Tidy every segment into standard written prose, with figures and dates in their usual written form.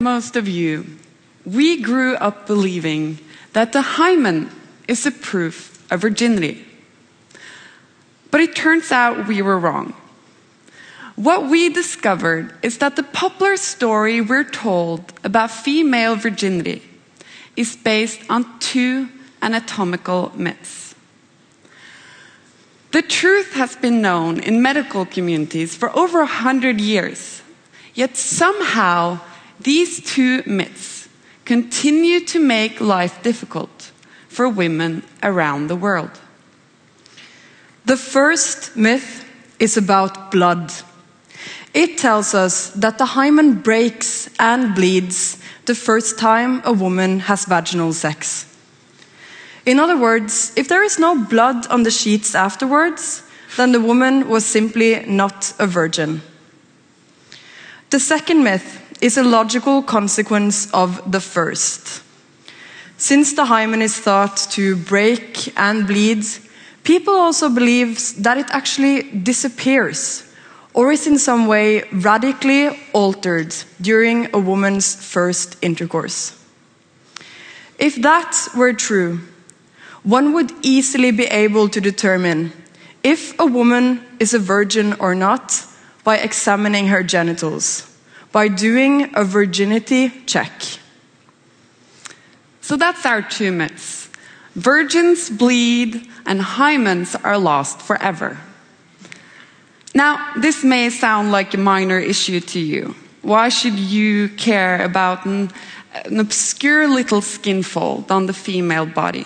most of you, we grew up believing that the hymen is a proof of virginity. But it turns out we were wrong. What we discovered is that the popular story we're told about female virginity is based on two anatomical myths. The truth has been known in medical communities for over 100 years, yet somehow these two myths continue to make life difficult for women around the world. The first myth is about blood. It tells us that the hymen breaks and bleeds the first time a woman has vaginal sex. In other words, if there is no blood on the sheets afterwards, then the woman was simply not a virgin. The second myth is a logical consequence of the first. Since the hymen is thought to break and bleed, people also believe that it actually disappears or is in some way radically altered during a woman's first intercourse. If that were true, one would easily be able to determine if a woman is a virgin or not by examining her genitals, by doing a virginity check. So that's our two myths. Virgins bleed and hymens are lost forever. Now, this may sound like a minor issue to you. Why should you care about an obscure little skin fold on the female body?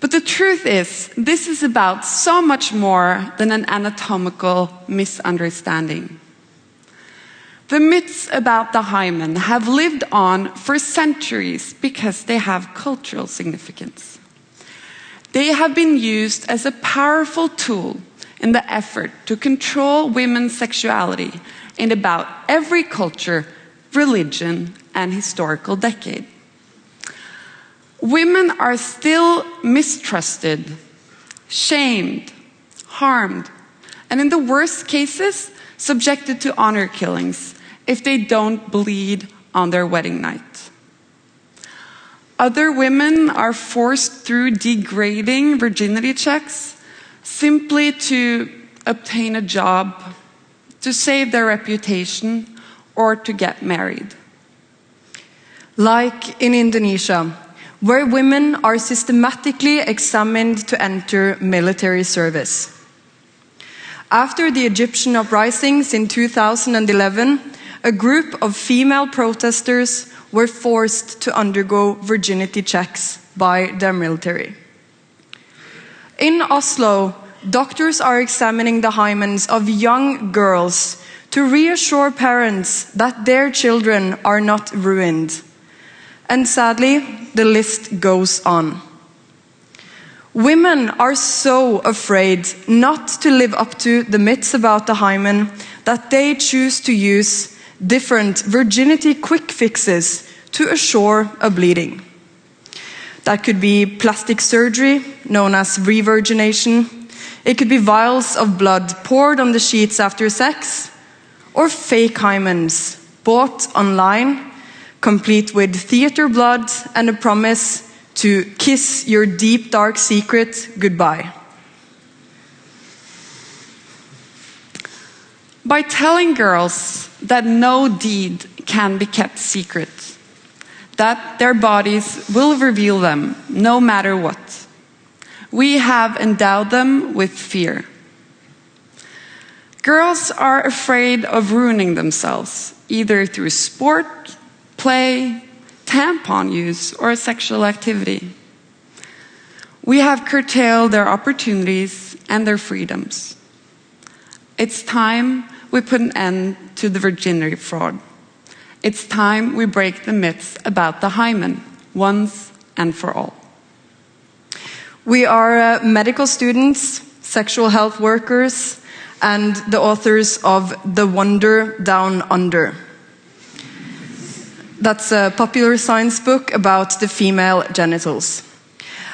But the truth is, this is about so much more than an anatomical misunderstanding. The myths about the hymen have lived on for centuries because they have cultural significance. They have been used as a powerful tool in the effort to control women's sexuality in about every culture, religion, and historical decade. Women are still mistrusted, shamed, harmed, and in the worst cases, subjected to honor killings if they don't bleed on their wedding night. Other women are forced through degrading virginity checks simply to obtain a job, to save their reputation, or to get married. Like in Indonesia, where women are systematically examined to enter military service. After the Egyptian uprisings in 2011, a group of female protesters were forced to undergo virginity checks by their military. In Oslo, doctors are examining the hymens of young girls to reassure parents that their children are not ruined. And sadly, the list goes on. Women are so afraid not to live up to the myths about the hymen that they choose to use different virginity quick fixes to assure a bleeding. That could be plastic surgery, known as revirgination. It could be vials of blood poured on the sheets after sex, or fake hymens bought online, complete with theater blood and a promise to kiss your deep dark secret goodbye. By telling girls that no deed can be kept secret, that their bodies will reveal them no matter what, we have endowed them with fear. Girls are afraid of ruining themselves, either through sport, play, tampon use, or sexual activity. We have curtailed their opportunities and their freedoms. It's time we put an end to the virginity fraud. It's time we break the myths about the hymen, once and for all. We are medical students, sexual health workers, and the authors of The Wonder Down Under. That's a popular science book about the female genitals.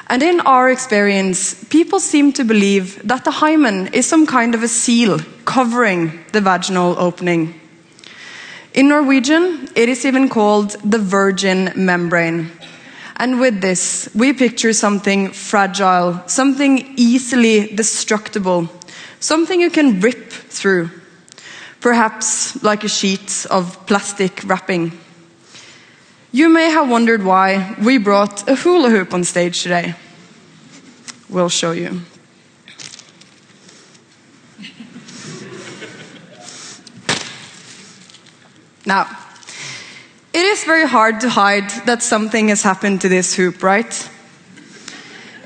And in our experience, people seem to believe that the hymen is some kind of a seal covering the vaginal opening. In Norwegian, it is even called the virgin membrane. And with this, we picture something fragile, something easily destructible, something you can rip through, perhaps like a sheet of plastic wrapping. You may have wondered why we brought a hula hoop on stage today. We'll show you. Now, it is very hard to hide that something has happened to this hoop, right?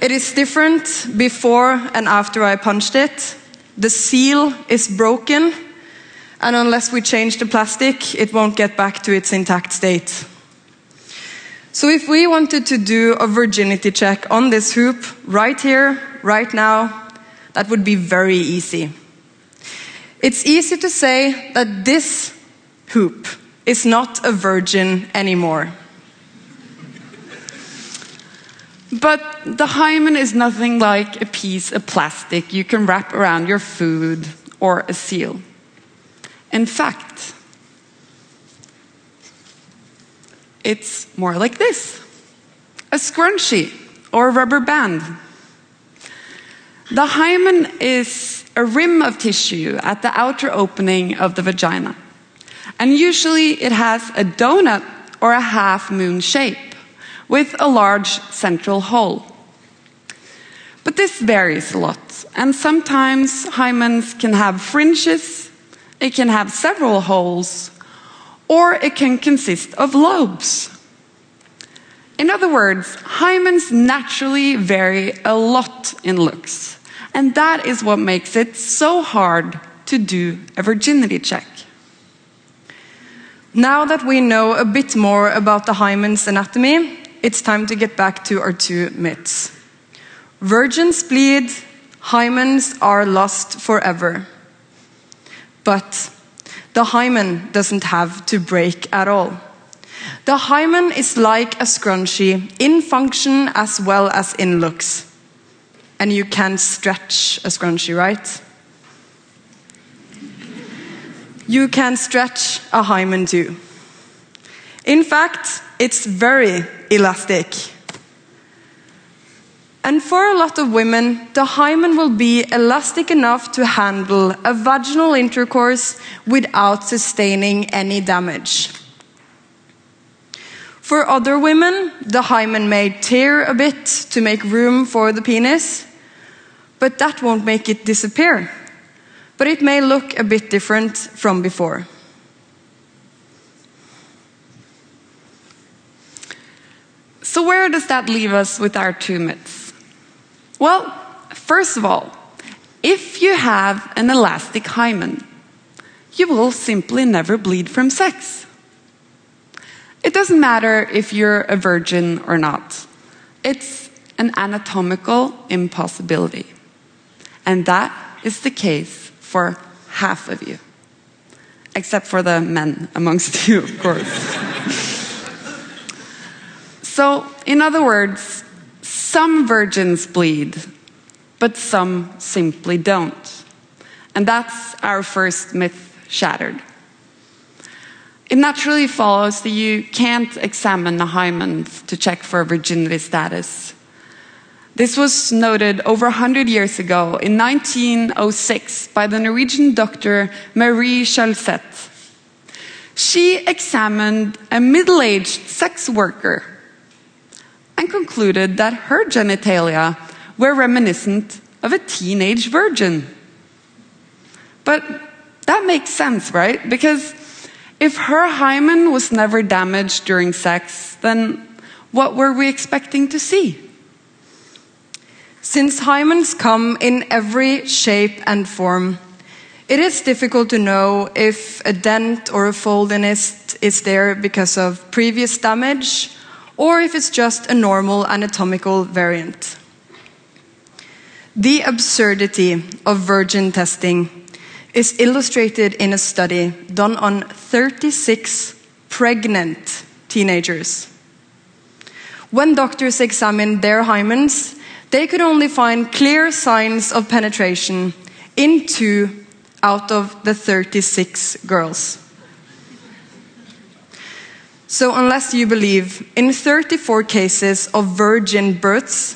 It is different before and after I punched it. The seal is broken, and unless we change the plastic, it won't get back to its intact state. So if we wanted to do a virginity check on this hoop, right here, right now, that would be very easy. It's easy to say that this hoop is not a virgin anymore. But the hymen is nothing like a piece of plastic you can wrap around your food or a seal. In fact, it's more like this: a scrunchie or a rubber band. The hymen is a rim of tissue at the outer opening of the vagina. And usually it has a donut or a half-moon shape with a large central hole. But this varies a lot, and sometimes hymens can have fringes, it can have several holes, or it can consist of lobes. In other words, hymens naturally vary a lot in looks, and that is what makes it so hard to do a virginity check. Now that we know a bit more about the hymen's anatomy, it's time to get back to our two myths. Virgins bleed, hymens are lost forever. But the hymen doesn't have to break at all. The hymen is like a scrunchie in function as well as in looks. And you can stretch a scrunchie, right? You can stretch a hymen too. In fact, it's very elastic. And for a lot of women, the hymen will be elastic enough to handle a vaginal intercourse without sustaining any damage. For other women, the hymen may tear a bit to make room for the penis, but that won't make it disappear. But it may look a bit different from before. So where does that leave us with our two myths? Well, first of all, if you have an elastic hymen, you will simply never bleed from sex. It doesn't matter if you're a virgin or not. It's an anatomical impossibility. And that is the case for half of you. Except for the men amongst you, of course. So, in other words, some virgins bleed, but some simply don't. And that's our first myth shattered. It naturally follows that you can't examine the hymen to check for virginity status. This was noted over 100 years ago, in 1906, by the Norwegian doctor Marie Chalset. She examined a middle-aged sex worker and concluded that her genitalia were reminiscent of a teenage virgin. But that makes sense, right? Because if her hymen was never damaged during sex, then what were we expecting to see? Since hymens come in every shape and form, it is difficult to know if a dent or a fold in it is there because of previous damage, or if it's just a normal anatomical variant. The absurdity of virgin testing is illustrated in a study done on 36 pregnant teenagers. When doctors examined their hymens, they could only find clear signs of penetration in 2 out of the 36 girls. So unless you believe in 34 cases of virgin births,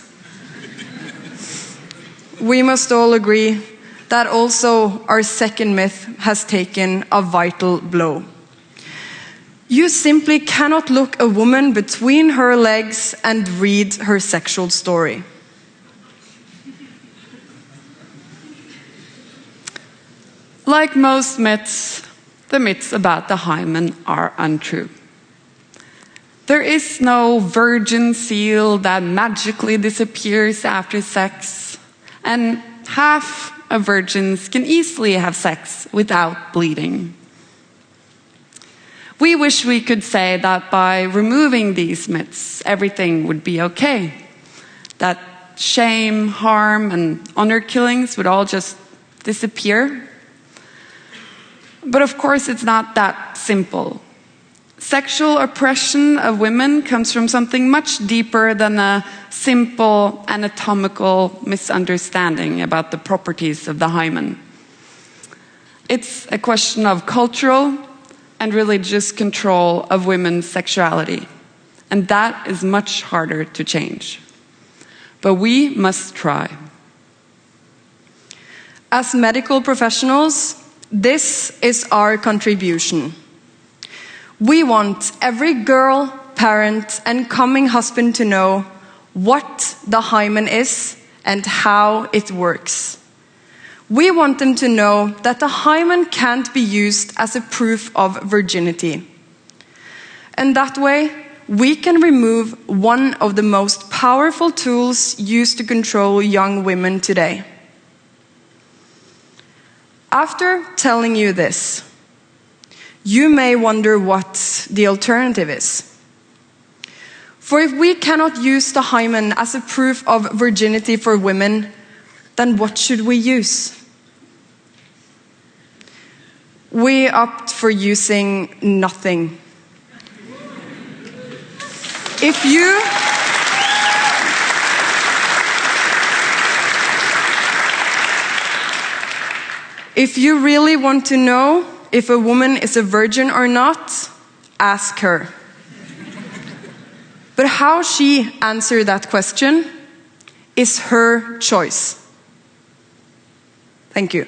we must all agree that also our second myth has taken a vital blow. You simply cannot look a woman between her legs and read her sexual story. Like most myths, the myths about the hymen are untrue. There is no virgin seal that magically disappears after sex, and half of virgins can easily have sex without bleeding. We wish we could say that by removing these myths, everything would be okay. That shame, harm, and honor killings would all just disappear. But of course, it's not that simple. Sexual oppression of women comes from something much deeper than a simple anatomical misunderstanding about the properties of the hymen. It's a question of cultural and religious control of women's sexuality, and that is much harder to change. But we must try. As medical professionals, this is our contribution. We want every girl, parent, and coming husband to know what the hymen is and how it works. We want them to know that the hymen can't be used as a proof of virginity. And that way, we can remove one of the most powerful tools used to control young women today. After telling you this, you may wonder what the alternative is. For if we cannot use the hymen as a proof of virginity for women, then what should we use? We opt for using nothing. If you really want to know if a woman is a virgin or not, ask her. But how she answers that question is her choice. Thank you.